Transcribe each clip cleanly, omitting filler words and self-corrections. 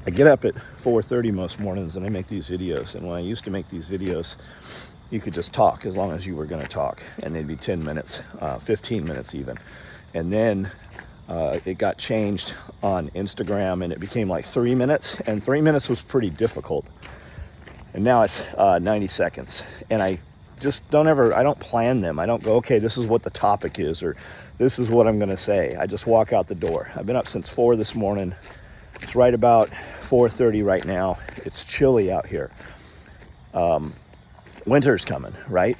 I get up at 4:30 most mornings and I make these videos. And when I used to make these videos, you could just talk as long as you were going to talk, and they'd be 10 minutes, 15 minutes even. And then it got changed on Instagram and it became like 3 minutes, and 3 minutes was pretty difficult. And now it's 90 seconds. And I just I don't plan them. I don't go, okay, this is what the topic is, or this is what I'm going to say. I just walk out the door. I've been up since 4 this morning. It's right about 4:30 right now. It's chilly out here. Winter's coming, right?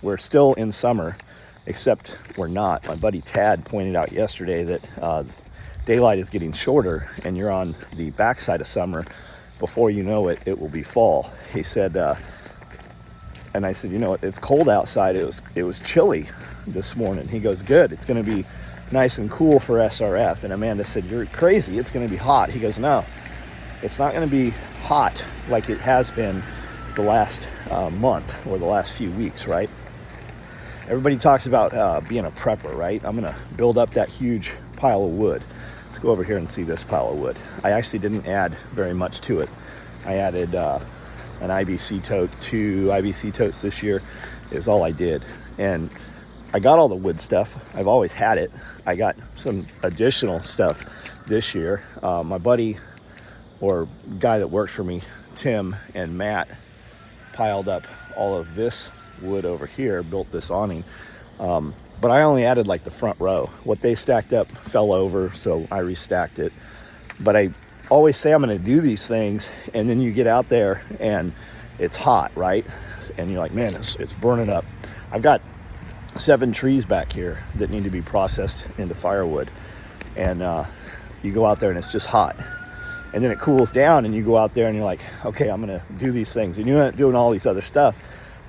We're still in summer, except we're not. My buddy Tad pointed out yesterday that daylight is getting shorter and you're on the backside of summer. Before you know it, it will be fall. He said, and I said, it's cold outside. It was chilly this morning. He goes, good. It's going to be nice and cool for SRF. And Amanda said, you're crazy. It's going to be hot. He goes, no, it's not going to be hot like it has been the last month or the last few weeks, right? Everybody talks about being a prepper, right? I'm going to build up that huge pile of wood. Let's go over here and see this pile of wood. I actually didn't add very much to it. I added an IBC tote, 2 IBC totes this year is all I did. And I got all the wood stuff. I've always had it. I got some additional stuff this year. My buddy or guy that works for me, Tim and Matt, piled up all of this wood over here, built this awning. But I only added like the front row. What they stacked up fell over, so I restacked it. But I always say I'm going to do these things, and then you get out there and it's hot, right? And you're like, man, it's burning up. I've got 7 trees back here that need to be processed into firewood. And you go out there and it's just hot. And then it cools down and you go out there and you're like, okay, I'm going to do these things. And you're not doing all these other stuff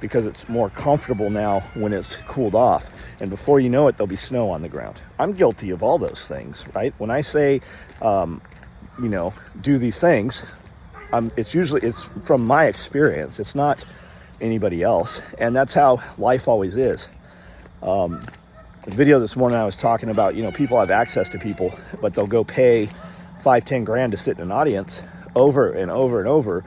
because it's more comfortable now when it's cooled off. And before you know it, there'll be snow on the ground. I'm guilty of all those things, right? When I say, do these things, it's from my experience. It's not anybody else. And that's how life always is. The video this morning I was talking about, people have access to people, but they'll go pay $5-10 grand to sit in an audience over and over and over.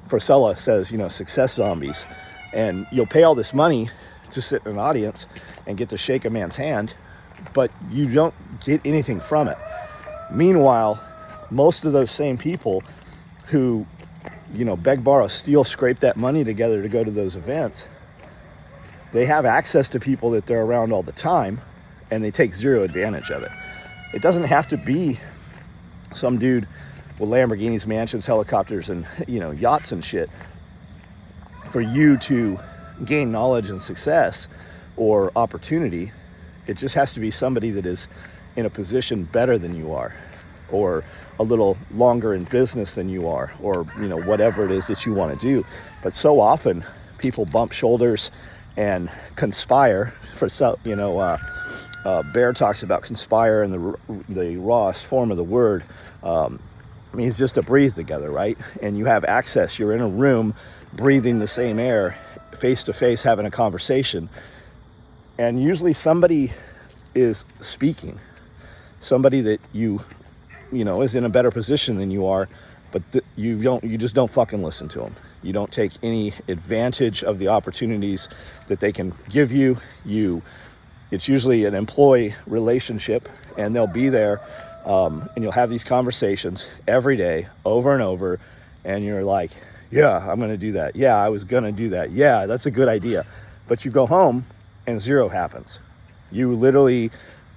Forcella says, success zombies. And you'll pay all this money to sit in an audience and get to shake a man's hand, but you don't get anything from it. Meanwhile, most of those same people who, beg, borrow, steal, scrape that money together to go to those events, they have access to people that they're around all the time, and they take zero advantage of it. It doesn't have to be some dude with Lamborghinis, mansions, helicopters, and yachts and shit for you to gain knowledge and success or opportunity. It just has to be somebody that is in a position better than you are, or a little longer in business than you are, or whatever it is that you want to do. But so often people bump shoulders and conspire for Bear talks about conspire in the rawest form of the word. Means just to breathe together, right? And you have access. You're in a room breathing the same air, face to face, having a conversation. And usually somebody is speaking. Somebody that you is in a better position than you are, but you just don't fucking listen to them. You don't take any advantage of the opportunities that they can give you. It's usually an employee relationship, and they'll be there, and you'll have these conversations every day, over and over, and you're like, yeah, I'm going to do that. Yeah, I was going to do that. Yeah, that's a good idea. But you go home, and zero happens. You literally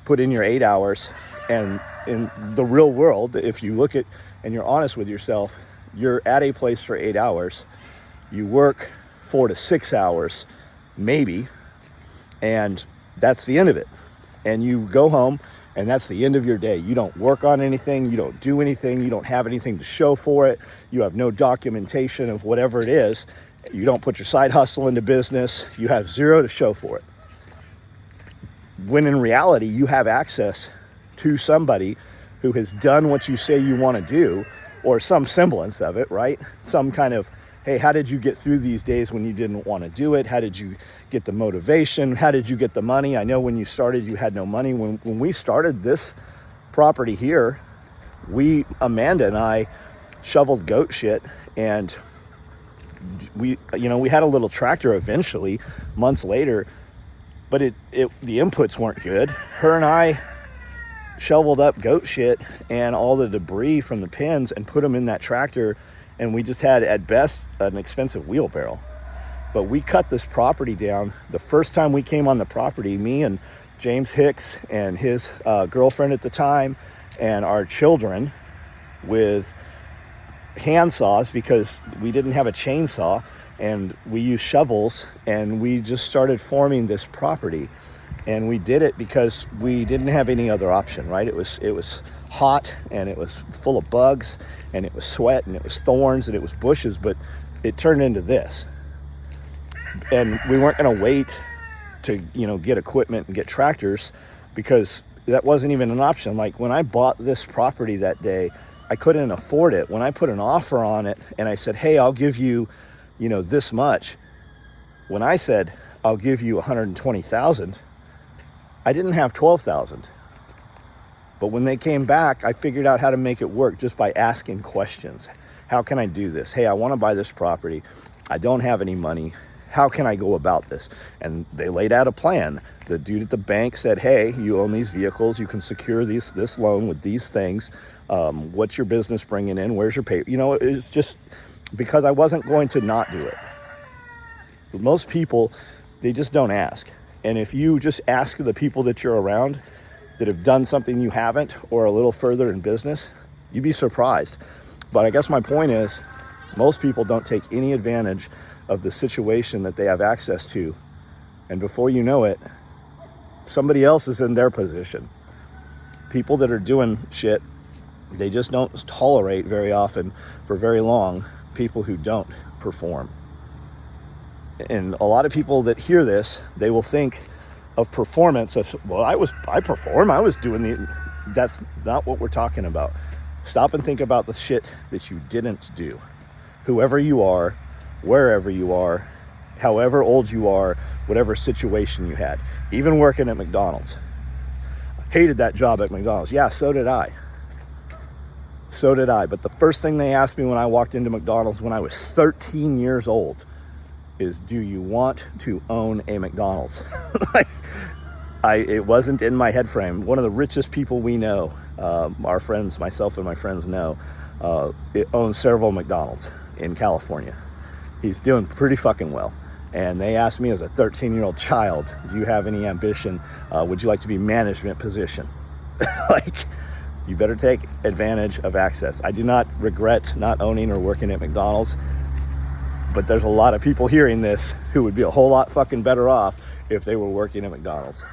put in your 8 hours, and in the real world, if you look at and you're honest with yourself, you're at a place for 8 hours. You work 4 to 6 hours, maybe, and that's the end of it. And you go home, and that's the end of your day. You don't work on anything. You don't do anything. You don't have anything to show for it. You have no documentation of whatever it is. You don't put your side hustle into business. You have zero to show for it. When in reality, you have access to somebody who has done what you say you want to do, or some semblance of it, right? Some kind of, hey, how did you get through these days when you didn't want to do it? How did you get the motivation? How did you get the money? I know when you started, you had no money. When we started this property here, Amanda and I shoveled goat shit, and we had a little tractor eventually, months later, but the inputs weren't good. Her and I shoveled up goat shit and all the debris from the pens and put them in that tractor, and we just had, at best, an expensive wheelbarrow. But we cut this property down. The first time we came on the property, me and James Hicks and his girlfriend at the time and our children, with hand saws, because we didn't have a chainsaw, and we used shovels, and we just started forming this property. And we did it because we didn't have any other option, right? It was hot, and it was full of bugs, and it was sweat, and it was thorns, and it was bushes, but it turned into this. And we weren't going to wait to, get equipment and get tractors, because that wasn't even an option. Like, when I bought this property that day, I couldn't afford it. When I put an offer on it and I said, hey, I'll give you, this much. When I said, I'll give you $120,000, I didn't have $12,000. But when they came back, I figured out how to make it work just by asking questions. How can I do this? Hey, I want to buy this property. I don't have any money. How can I go about this? And they laid out a plan. The dude at the bank said, hey, you own these vehicles. You can secure this loan with these things. What's your business bringing in? Where's your pay? It's just because I wasn't going to not do it. But most people, they just don't ask. And if you just ask the people that you're around that have done something you haven't, or a little further in business, you'd be surprised. But I guess my point is, most people don't take any advantage of the situation that they have access to. And before you know it, somebody else is in their position. People that are doing shit, they just don't tolerate very often, for very long, people who don't perform. And a lot of people that hear this, they will think of performance as, well, I perform, I was doing that's not what we're talking about. Stop and think about the shit that you didn't do. Whoever you are, wherever you are, however old you are, whatever situation you had, even working at McDonald's. I hated that job at McDonald's. Yeah, so did I. But the first thing they asked me when I walked into McDonald's when I was 13 years old is, do you want to own a McDonald's? It wasn't in my head frame. One of the richest people we know, our friends, myself and my friends know, it owns several McDonald's in California. He's doing pretty fucking well. And they asked me as a 13-year-old child, do you have any ambition? Would you like to be management position? You better take advantage of access. I do not regret not owning or working at McDonald's, but there's a lot of people hearing this who would be a whole lot fucking better off if they were working at McDonald's.